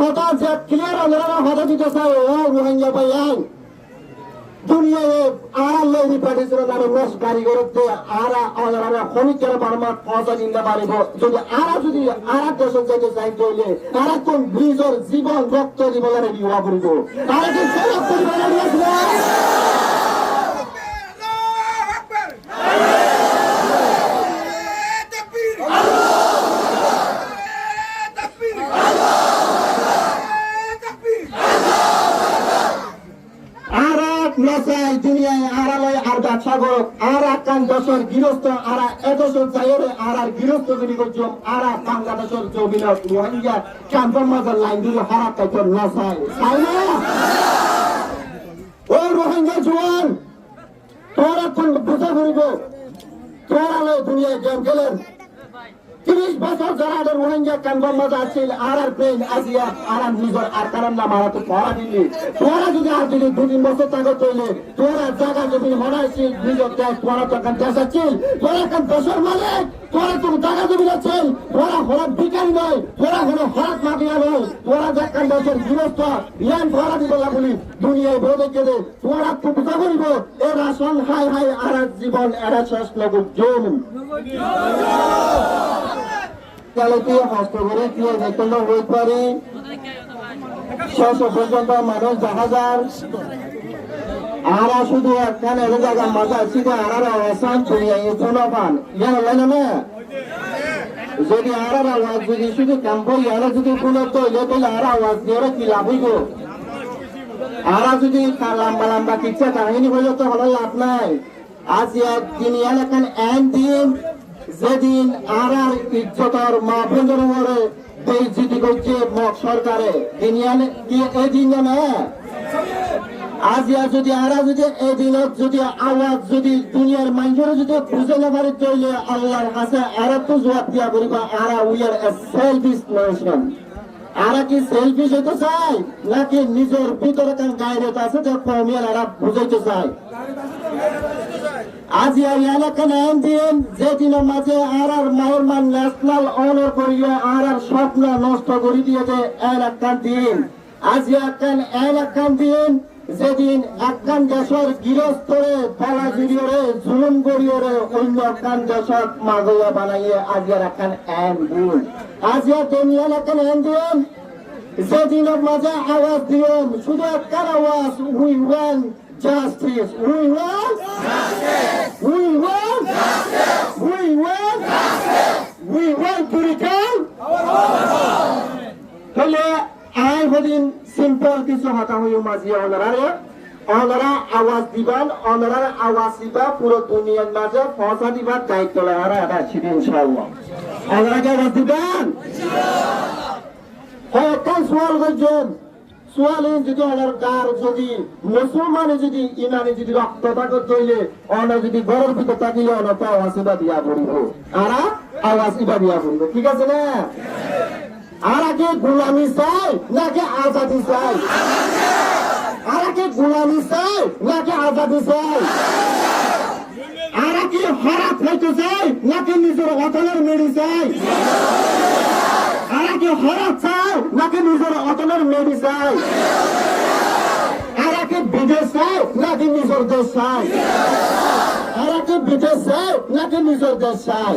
কথা যে ক্লিয়ার আমরা কথা দিতে চাই ও রোহিঙ্গা ভাইয়াই দুনিয়ায় আল্লাহ পাঠিয়েছিল তারা নস কারিগরতে আরা আলারা খনিকের মারমাত পয়সা দিতে পারিব যদি যদি দেশ যেতে চাই তাহলে কোন ব্রিজের জীবন রক্ত দিবলারে বিবাহ করিব তারা কি সরব পরিবার দিয়েছিল দুনিয়ায় আড়ালয় আর ব্যবসা করো আর কান দশর গৃহস্থ আর এদশর চাইরে আর গৃহস্থ যদি করছম আর বাংলাদেশের জমিন রোহিঙ্গা ক্যাম্পের মাঝে লাইন দিলে হারা তাইতো নসাই তাই না ও রোহিঙ্গা জওয়ান তোরা কোন বুঝা করিব তোরা দুনিয়ায় গেম খেলেন 30 বছর যারা রোহিঙ্গা ক্যাম্পের মাঝে আছিল আর প্লেন আসিয়া আর নিজের আর কারণ না মারা তো পড়া দিলি তোরা যদি আর দিলি 2-3 বছর তাকে চলে তোরা জায়গা জমি হরাইছিল নিজের দেশ তোরা তখন দেশ আছিল তোরা এখন দেশের মালিক তোরা তো জায়গা জমি আছেন তোরা হরাত ভিকারি নয় তোরা হলো হরাত মাফিয়া নয় তোরা যখন দেশের গৃহস্থ ইয়ান ভরা দিব বলি দুনিয়ায় বলে গেলে তোরা তো বুঝা করিব এ রাশন হাই হাই আর জীবন এরা শেষ লগু জম দিয়ে হস্ত করে দিয়ে যেন হইতে পারি শেষ পর্যন্ত মানুষ দেখা যার আর শুধু একখানে জায়গা মাথা ছিল আর অবস্থান দুনিয়া কোনো পান ইয়ান লাগে না যদি আর আওয়াজ যদি শুধু ক্যাম্প ইয়ারা যদি কোনো তৈলে তাহলে আর আওয়াজ দিয়ে কি লাভ হইব আর যদি লম্বা লম্বা কিচ্ছা কাহিনী হইলে তো হলো লাভ নাই আজ দিন ইয়ার এখন দিন যেদিন আর ইজ্জতর মা বন্ধুর উপরে বেইজ্জতি করছে সরকারে এদিন না আজ যদি আর যদি এদিনত যদি আওয়াজ যদি দুনিয়ার মানুষের যদি বুঝে না পারে চলে আল্লাহর কাছে আর তো জবাব দিয়া করিব আর we are a selfish nation আর কি সেলফিশ হইতে চাই নাকি নিজের ভিতরে কান গায়রত আছে যে কমিয়ার আর বুঝাইতে চাই আজ এলাকার দিন যেদিনের মাঝে আর মায়ের মান ন্যাশনাল অনার করিয়া আর স্বপ্ন নষ্ট করে দিয়েছে এলাকার দিন আজ এলাকার দিন যেদিন একখান দেশের গৃহস্থরে পালা জুড়িয়ে জুলুম করিয়ে অন্য একখান দেশের মাগয়া বানাইয়ে আজ একখান দিন আজ এলাকার দিন যেদিনের মাঝে আওয়াজ দিন শুধু একখান আওয়াজ we want justice. We want justice. We want justice. We want justice. We want to return তাহলে আই হদিন সিম্পল কিছু কথা হইও মাঝি ওনারা আওয়াজ দিবান ওনারা আওয়াজ দিবা পুরো দুনিয়ার মাঝে পৌঁছা দিবার দায়িত্ব লয় এটা ছিল ইনশাআল্লাহ ওনারা আওয়াজ দিবেন ইনশাআল্লাহ কোন সওয়াল করছেন সোয়ালে যদি ওনার গার যদি মুসলমানে যদি ইমানে যদি রক্ত থাকত হইলে ওনার যদি গরর ভিতর থাকিলে ওনার তো আওয়াজ ইবা দিয়া পড়িব আর আওয়াজ ইবা দিয়া পড়িব ঠিক আছে না আর আগে গোলামি চাই নাকি আজাদি চাই আর আগে গোলামি চাই নাকি আজাদি চাই আর আগে হরাত হইতে চাই নাকি নিজের অতলের মেড়ি চাই আর কি হরাত চাই নাকি নিজের অতলের মেডি চাই আর কি বিদেশ চাই নাকি নিজের দেশ চাই আর কি বিদেশ চাই নাকি নিজের দেশ চাই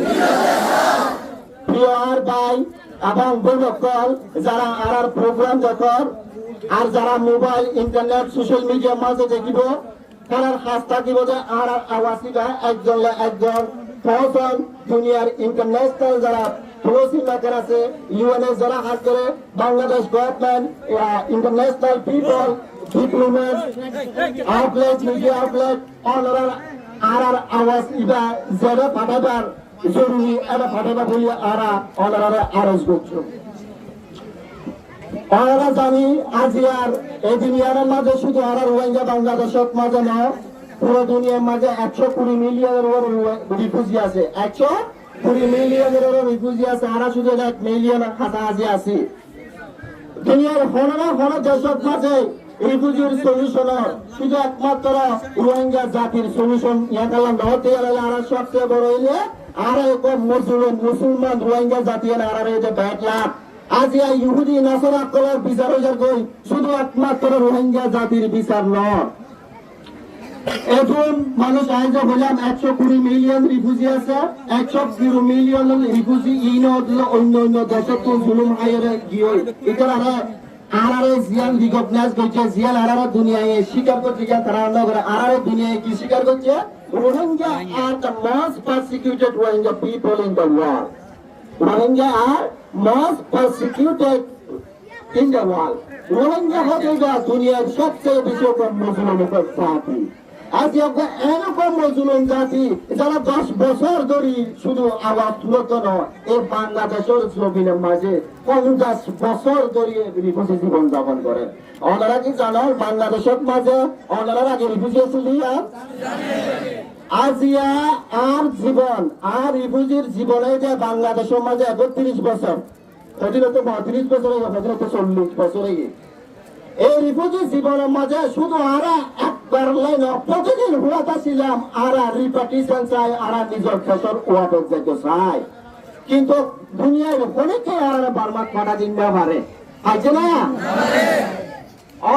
প্রিয় আর ভাই এবং বন্ধুসকল যারা আর প্রোগ্রাম দেখর আর যারা মোবাইল ইন্টারনেট সোশ্যাল মিডিয়ার মাঝে দেখিব তার হাত থাকিব যে আর আওয়াজীরা একজন ফৌজন দুনিয়ার ইন্টারন্যাশনাল যারা পলিসি মেকার আছে ইউএনএস যারা হাত করে Bangladesh government international people diplomat outlet media outlet অনারা আর আওয়াজ ইবা যারা পাঠাবার জরুরি এটা পাঠাবা বলি আর অনারা আরজ করছো আমরা জানি আজি আর এই দুনিয়ার মাঝে শুধু আর রোহিঙ্গা বাংলাদেশের মাঝে না পুরো দুনিয়ার মাঝে 120 মিলিয়নের রিফিউজি আছে 120 মিলিয়নের রিফিউজি আছে আর শুধু 1 মিলিয়ন কাছাকাছি আছে দুনিয়ার হন দেশের মাঝে রিফিউজির সলিউশন শুধু একমাত্র রোহিঙ্গা জাতির সলিউশন ইয়াকালাম হতে গেলে আর সবচেয়ে বড় হইলে আর মুসলমান রোহিঙ্গা জাতি আর এই যে ব্যাট লাভ আজ ইহুদি নাসারা কলার বিচার হয়ে গই শুধু একমাত্র রোহিঙ্গা জাতির বিচার নয়। এখন মানুষ আজ বললাম 120 মিলিয়ন রিফিউজি আছে, 100 মিলিয়ন রিফিউজি অন্য অন্য দেশে তো জুলুম হাইরে গিয়ে এটা আরারে জিয়াল রিকগনাইজ করছে, জিয়াল আরারে দুনিয়ায় স্বীকার করছে, তারা আরারে দুনিয়ায় কি স্বীকার করছে? Rohingya are the most persecuted Rohingya people in the world. Rohingya are most persecuted in the world. Rohingya হচ্ছে দুনিয়ার সবচেয়ে বেশি মুসলমানের জাতি। আজ এরকম মুসলিম জাতি যারা 10 বছর ধরে শুধু আওয়াজ তুলত নয়, এই বাংলাদেশের জমিনের মাঝে 50 বছর ধরে রিফিউজি জীবন যাপন করে। ওনারা কি জানো বাংলাদেশের মাঝে ওনারা আগে রিফিউজি ছিল? আজিয়া আর জীবন আর রিফিউজির জীবনে যে বাংলাদেশের মাঝে 31 বছর, প্রতিরত 32 বছর, প্রতিরত 40 বছর। এই রিফিউজি জীবনের মাঝে শুধু আরা একবার লাইন প্রতিদিন হুয়াতা ছিলাম, আরা রিপার্টিশন চাই, আরা নিজের দেশের ওয়াপস যেতে চাই। কিন্তু দুনিয়ার অনেকে আরা বারবার কটা দিন না পারে, আছে না?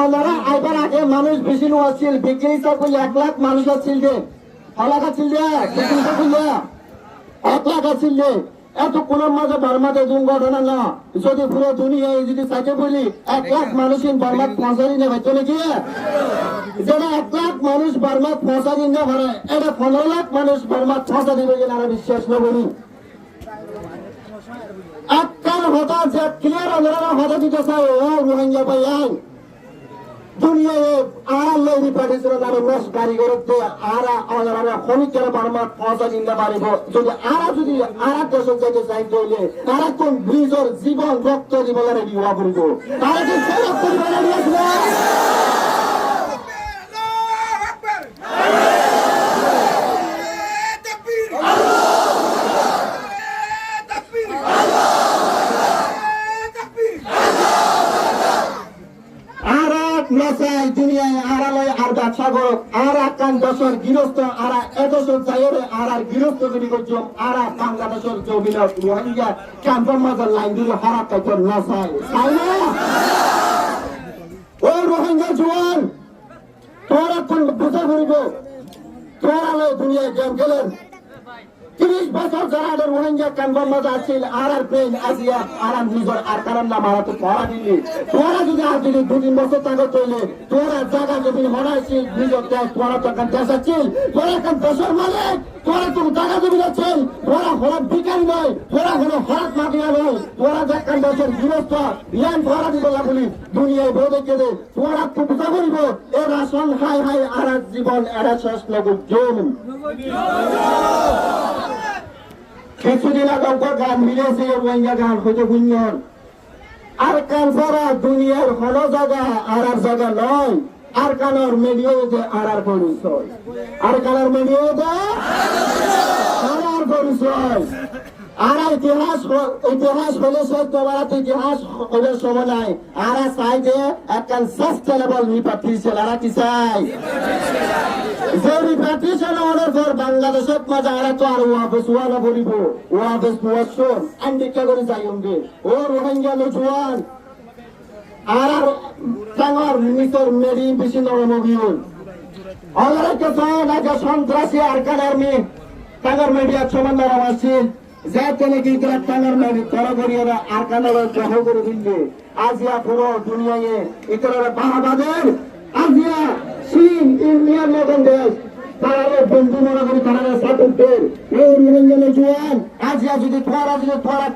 ওনারা আইবার আগে মানুষ বেশি লোক আসছিল, বিক্রি করলে 1 লাখ মানুষ আসছিল, যে হলাক আসছিল, বিক্রি করলে 1 লাখ আসছিল। এত কোন মাঝে বার্মাতে দুর্ঘটনা না, যদি পুরো দুনিয়ায় যদি চাইতে বলি 1 লাখ মানুষ বার্মাত পৌঁছারি না চলে গিয়ে, যেটা 1 লাখ মানুষ বার্মাত পৌঁছারি না পারে, এটা 15 লাখ মানুষ বার্মাত পৌঁছা দিবে কিনা আমরা বিশ্বাস না করি। একটার হতা যে ক্লিয়ার ওনারা হতা দিতে চায়, ও রোহিঙ্গা ভাই দুনিয়ায় আড়াল রিপার্টিশন নামে মেশ কারিগর আরা ওনারা খনিকের বার্মাত পৌঁছা দিতে পারিব। যদি আরা যদি আরা দেশে যেতে চাইতে হইলে তারা কোন ব্রিজের জীবন রক্ত দিবলে রেডি হওয়া করিব, তারা কি রক্ত দিবলে রেডি আসবে? দুনিয়ায় আড়ালয় আর ব্যবসা করো, আর আকান দশর গৃহস্থ আরা এদশর চাইরে আর আর গৃহস্থ যদি করছো আরা বাংলাদেশের জমিন রোহিঙ্গা ক্যাম্পের মাঝে লাইন দিলে হারাত কাইতে না চাই, তাই না? ওই রোহিঙ্গা জোয়ান তোরা কোন বুঝা করিব, তোরা দুনিয়ায় গেম খেলেন 30 বছর যারা রোহিঙ্গা ক্যাম্পের মাঝে আসছিল আর আর প্লেন আসিয়া আর নিজের আর কারণ না মারা তো পড়া দিলি, তোরা যদি আর যদি 2-3 বছর তাকে চলে তোরা জায়গা যদি হরাইছিল নিজের দেশ, তোরা তো এখন দেশ আছিল, তোরা এখন দেশের মালিক, তোরা তো জায়গা জমি আছেন, তোরা হরাত বিকারি নয়, তোরা হলো হরাত মাটিয়া নয়, তোরা যেখান দেশের গৃহস্থ ইয়ান পড়া দিব না বলি দুনিয়ায় বউ দেখে দে, তোরা তো বুঝা করিব এ রাশন হাই হাই আর জীবন এরা শেষ নগদ জমি। কিছুদিন আগে গান মিলেছে রোহিঙ্গা গান হইতে গুঞ্জন আর কান সারা দুনিয়ার হল জায়গা আর আর জায়গা নয়, আর কানার মেডিওতে আর আর পরিচয়, আর কানার মেডিওতে আর আর পরিচয়। আর ইতিহাস হলে তোমার ইতিহাস হলে সময় নাই, আর চাই যে একটা সাস্টেনেবল রিপার্টিশন, আর কি চাই যে রিপার্টিশন হওয়ার পর বাংলাদেশের মাঝে আর তো আর ওয়াপস ওয়ালা বলিব, ওয়াপস ওয়াশন আন্ডিকা করে যাই অঙ্গে ও রোহিঙ্গা জোয়ান আর আর টাঙ্গার মিতর মেরি বেশি নরমগিউল অলাকে চায় না যে সন্ত্রাসী আর কানার মি টাঙ্গার মিডিয়া সমান নরম আছে যাতে নাকি টাঙ্গার মেরি তরা করিয়া আর কানার গ্রহ করে দিলে আজিয়া পুরো দুনিয়ায় ইতরা বাহাবাদের আজিয়া চীন ইন্ডিয়ার মতন দেশ তারা বন্ধু মনে করি তারা সাপোর্টের এই রোহিঙ্গা জোয়ান আজিয়া যদি তোরা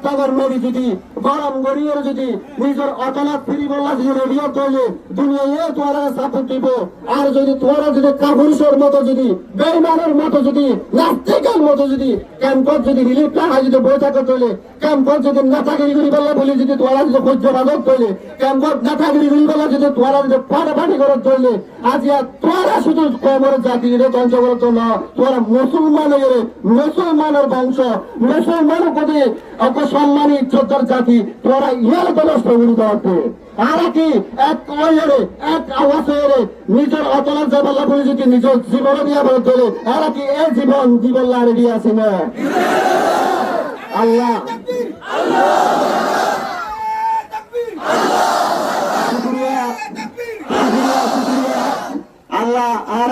টাঙ্গার মেরি যদি গরম গড়িয়ে যদি নিজের অতলাপ ফিরি বললা যদি রেডিও করলে দুনিয়ায় তোরা সাপোর্ট দিব। আর যদি তোরা যদি কাপুরুষের মতো যদি বেইমানের মতো যদি নাস্তিকের মতো যদি ক্যাম্পত যদি রিলিফ টাকা যদি বই থাকে তোলে ক্যাম্পত যদি নেতাগিরি করি বললা বলি যদি তোরা যদি ভোজ্য বাদক তোলে ক্যাম্পত নেতাগিরি করি বললা যদি তোরা যদি পাটাপাটি করে তোলে আজিয়া তোরা শুধু কমর জাতি ধ্বংস করতো না, তোরা মুসলমানের বংশ মুসলমানের প্রতি অত সম্মানী ইজ্জতদার জাতি তোরা ইয়ার দলস্ত বিরুদ্ধে হতে আর কি এক আওয়াজ হয়ে নিজের অতলা যাবলা বলে যদি নিজের জীবনে দিয়া বলে তোলে আর কি এ জীবন রেডি আছে না? আল্লাহ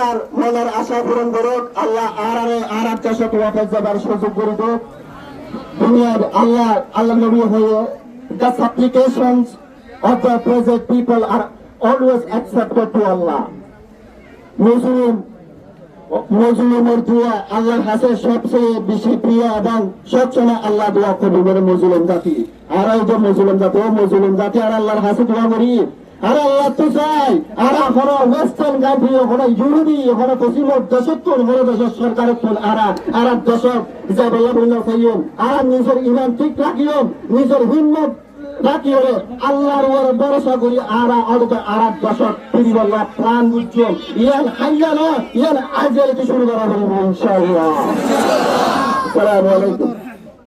আর মনের আশা পূরণ করুক আল্লাহ আর একটা শত ওয়াফাত যাবার সুযোগ করে দেব দুনিয়ার আল্লাহ নবী হয়ে the supplications of the present people are always accepted to Allah মুসলিমের দোয়া আল্লাহর কাছে সবচেয়ে বেশি প্রিয় এবং সবসময় আল্লাহ দোয়া করবে বলে মুসলিম জাতি আর এই যে মুসলিম জাতি আর আল্লাহর কাছে দোয়া করি আর আল্লাহ তো চাই আর এখন ওয়েস্টার্ন কান্ট্রি এখন ইউরোপী এখন পশ্চিম দেশত্তর বড় দেশের সরকারের তোল আর দশক যে বল্লা চাইম আর নিজের ইমান ঠিক রাখিও নিজের হিম্মত রাখিও আল্লাহর উপর ভরসা করি আর দশক পরিবার প্রাণ বুঝছেন ইয়ান হাইয়া না ইয়ান আজ শুরু করা হবে ইনশাআল্লাহ আসসালামু আলাইকুম